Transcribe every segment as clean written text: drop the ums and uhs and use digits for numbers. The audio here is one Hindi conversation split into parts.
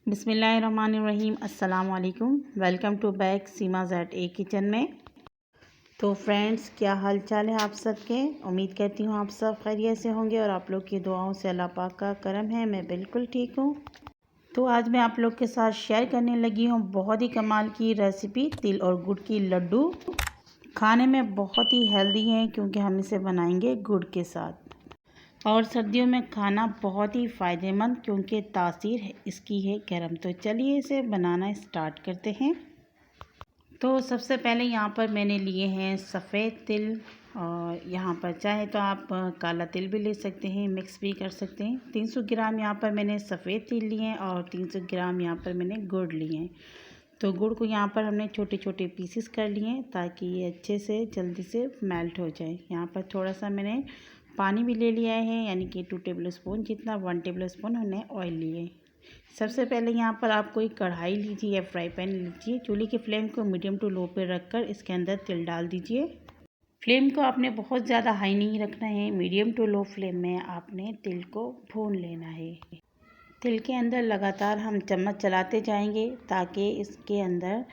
बिस्मिल्लाहिर्रहमानिर्रहीम। अस्सलाम वालेकुम। Welcome to back Seema Z A kitchen में। तो फ्रेंड्स, क्या हाल चाल है आप सबके। उम्मीद करती हूँ आप सब खैरियत से होंगे और आप लोग की दुआओं से अल्लाह पाक का करम है। मैं बिल्कुल ठीक हूँ। तो आज मैं आप लोग के साथ शेयर करने लगी हूँ बहुत ही कमाल की रेसिपी, तिल और गुड़ की लड्डू। खाने में बहुत ही हेल्दी हैं क्योंकि हम इसे बनाएंगे गुड़ के साथ। और सर्दियों में खाना बहुत ही फ़ायदेमंद क्योंकि तासीर है इसकी है गर्म। तो चलिए इसे बनाना स्टार्ट करते हैं। तो सबसे पहले यहाँ पर मैंने लिए हैं सफ़ेद तिल, और यहाँ पर चाहे तो आप काला तिल भी ले सकते हैं, मिक्स भी कर सकते हैं। 300 ग्राम यहाँ पर मैंने सफ़ेद तिल लिए हैं और 300 ग्राम यहाँ पर मैंने गुड़ लिए हैं। तो गुड़ को यहाँ पर हमने छोटे छोटे पीसेस कर लिए हैं ताकि ये अच्छे से जल्दी से मेल्ट हो जाए। यहाँ पर थोड़ा सा मैंने पानी भी ले लिया है, यानी कि 2 टेबल स्पून जितना, 1 टेबल स्पून हमने ऑयल लिए। सबसे पहले यहाँ पर आप कोई कढ़ाई लीजिए या फ्राई पैन लीजिए। चूल्हे की फ्लेम को मीडियम टू लो पे रखकर इसके अंदर तिल डाल दीजिए। फ्लेम को आपने बहुत ज़्यादा हाई नहीं रखना है, मीडियम टू लो फ्लेम में आपने तिल को भून लेना है। तिल के अंदर लगातार हम चम्मच चलाते जाएंगे ताकि इसके अंदर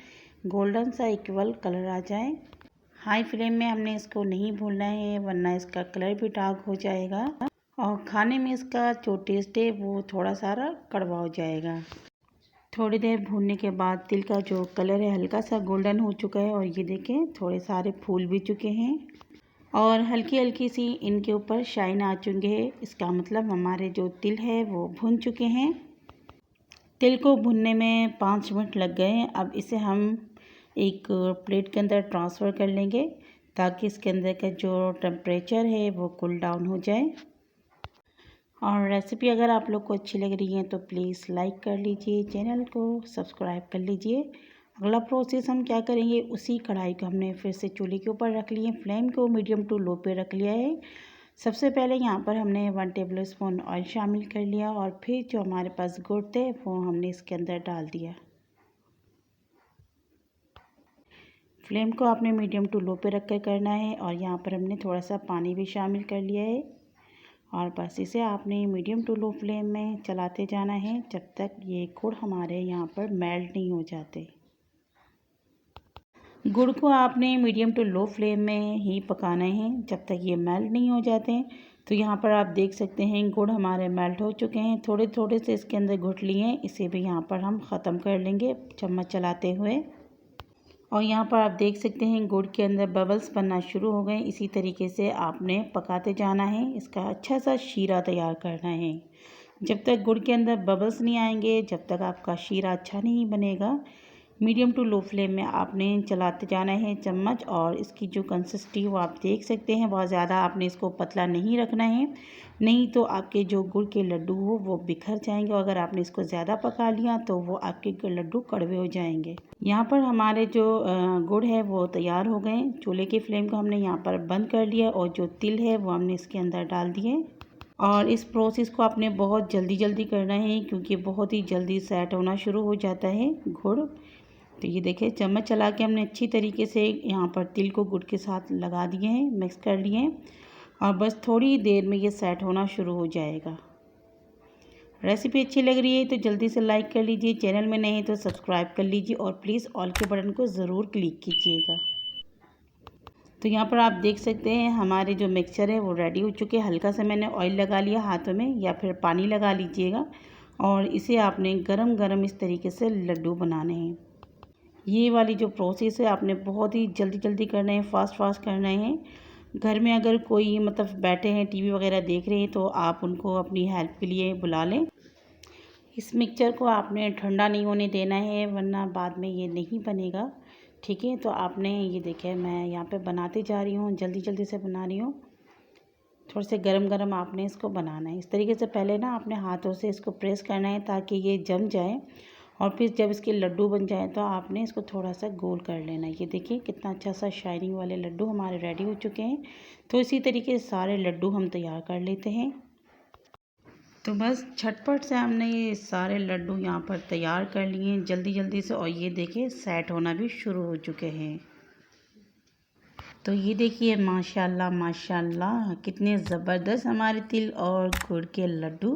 गोल्डन सा इक्वल कलर आ जाए। हाई फ्लेम में हमने इसको नहीं भूनना है वरना इसका कलर भी डार्क हो जाएगा और खाने में इसका जो टेस्ट है वो थोड़ा सारा कड़वा हो जाएगा। थोड़ी देर भूनने के बाद तिल का जो कलर है हल्का सा गोल्डन हो चुका है और ये देखें थोड़े सारे फूल भी चुके हैं और हल्की हल्की सी इनके ऊपर शाइन आ चुके हैं। इसका मतलब हमारे जो तिल है वो भुन चुके हैं। तिल को भुनने में 5 मिनट लग गए हैं। अब इसे हम एक प्लेट के अंदर ट्रांसफ़र कर लेंगे ताकि इसके अंदर का जो टेम्परेचर है वो कूल डाउन हो जाए। और रेसिपी अगर आप लोग को अच्छी लग रही है तो प्लीज़ लाइक कर लीजिए, चैनल को सब्सक्राइब कर लीजिए। अगला प्रोसेस हम क्या करेंगे, उसी कढ़ाई को हमने फिर से चूल्हे के ऊपर रख लिए, फ्लेम को मीडियम टू लो पे रख लिया है। सबसे पहले यहाँ पर हमने 1 टेबल स्पून ऑयल शामिल कर लिया और फिर जो हमारे पास गुड़ थे वो हमने इसके अंदर डाल दिया। फ्लेम को आपने मीडियम टू लो पे रख कर करना है और यहाँ पर हमने थोड़ा सा पानी भी शामिल कर लिया है और बस इसे आपने मीडियम टू लो फ्लेम में चलाते जाना है जब तक ये गुड़ हमारे यहाँ पर मेल्ट नहीं हो जाते। गुड़ को आपने मीडियम टू लो फ्लेम में ही पकाना है जब तक ये मेल्ट नहीं हो जाते। तो यहाँ पर आप देख सकते हैं गुड़ हमारे मेल्ट हो चुके हैं। थोड़े थोड़े से इसके अंदर घुट लिए हैं, इसे भी यहाँ पर हम ख़त्म कर लेंगे चम्मच चलाते हुए। और यहाँ पर आप देख सकते हैं गुड़ के अंदर बबल्स बनना शुरू हो गए। इसी तरीके से आपने पकाते जाना है, इसका अच्छा सा शीरा तैयार करना है। जब तक गुड़ के अंदर बबल्स नहीं आएंगे जब तक आपका शीरा अच्छा नहीं बनेगा। मीडियम टू लो फ्लेम में आपने चलाते जाना है चम्मच। और इसकी जो कंसिस्टेंसी वो आप देख सकते हैं, बहुत ज़्यादा आपने इसको पतला नहीं रखना है, नहीं तो आपके जो गुड़ के लड्डू हो वो बिखर जाएंगे और अगर आपने इसको ज़्यादा पका लिया तो वो आपके लड्डू कड़वे हो जाएंगे। यहाँ पर हमारे जो गुड़ है वो तैयार हो गए। चूल्हे की फ्लेम को हमने यहाँ पर बंद कर लिया और जो तिल है वो हमने इसके अंदर डाल दिए। और इस प्रोसेस को आपने बहुत जल्दी जल्दी करना है क्योंकि बहुत ही जल्दी सेट होना शुरू हो जाता है गुड़। तो ये देखिए चम्मच चला के हमने अच्छी तरीके से यहाँ पर तिल को गुड़ के साथ लगा दिए हैं, मिक्स कर लिए हैं और बस थोड़ी देर में ये सेट होना शुरू हो जाएगा। रेसिपी अच्छी लग रही है तो जल्दी से लाइक कर लीजिए, चैनल में नए हैं तो सब्सक्राइब कर लीजिए और प्लीज़ ऑल के बटन को ज़रूर क्लिक कीजिएगा। तो यहाँ पर आप देख सकते हैं हमारे जो मिक्सचर है वो रेडी हो चुके हैं। हल्का सा मैंने ऑयल लगा लिया हाथों में या फिर पानी लगा लीजिएगा और इसे आपने गरम गरम इस तरीके से लड्डू बनाने हैं। ये वाली जो प्रोसेस है आपने बहुत ही जल्दी जल्दी करना है, फास्ट करना है। घर में अगर कोई मतलब बैठे हैं टीवी वगैरह देख रहे हैं तो आप उनको अपनी हेल्प के लिए बुला लें। इस मिक्सचर को आपने ठंडा नहीं होने देना है वरना बाद में ये नहीं बनेगा, ठीक है। तो आपने ये देखिए मैं यहाँ पे बनाते जा रही हूँ, जल्दी जल्दी से बना रही हूँ। थोड़े से गरम गरम आपने इसको बनाना है। इस तरीके से पहले ना अपने हाथों से इसको प्रेस करना है ताकि ये जम जाए और फिर जब इसके लड्डू बन जाए तो आपने इसको थोड़ा सा गोल कर लेना है। ये देखिए कितना अच्छा सा शाइनिंग वाले लड्डू हमारे रेडी हो चुके हैं। तो इसी तरीके से सारे लड्डू हम तैयार कर लेते हैं। तो बस झटपट से हमने ये सारे लड्डू यहाँ पर तैयार कर लिए हैं जल्दी जल्दी से और ये देखिए सेट होना भी शुरू हो चुके हैं। तो ये देखिए माशाल्लाह माशाल्लाह कितने ज़बरदस्त हमारे तिल और गुड़ के लड्डू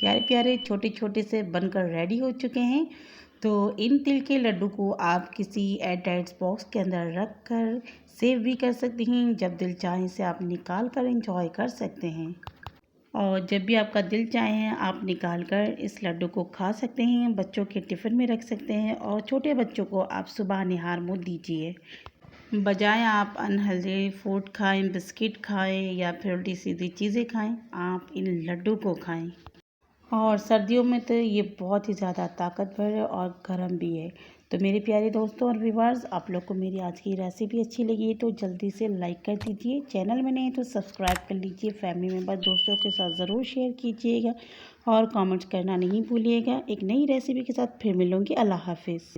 प्यारे प्यारे छोटे छोटे से बनकर रेडी हो चुके हैं। तो इन तिल के लड्डू को आप किसी एयरटाइट बॉक्स के अंदर रख कर सेव भी कर सकती हैं। जब दिल चाहे इसे आप निकाल कर इंजॉय कर सकते हैं। और जब भी आपका दिल चाहे आप निकाल कर इस लड्डू को खा सकते हैं। बच्चों के टिफ़िन में रख सकते हैं और छोटे बच्चों को आप सुबह निहार मुँह दीजिए। बजाय आप अनहेल्दी फूड खाएं, बिस्किट खाएं या फिर उल्टी सीधी चीज़ें खाएं, आप इन लड्डू को खाएं। और सर्दियों में तो ये बहुत ही ज़्यादा ताकतवर है और गर्म भी है। तो मेरे प्यारे दोस्तों और व्यूअर्स, आप लोग को मेरी आज की रेसिपी अच्छी लगी है तो जल्दी से लाइक कर दीजिए। चैनल में नहीं तो सब्सक्राइब कर लीजिए। फैमिली मेम्बर दोस्तों के साथ ज़रूर शेयर कीजिएगा और कमेंट्स करना नहीं भूलिएगा। एक नई रेसिपी के साथ फिर मिलूँगी। अल्लाह हाफिज़।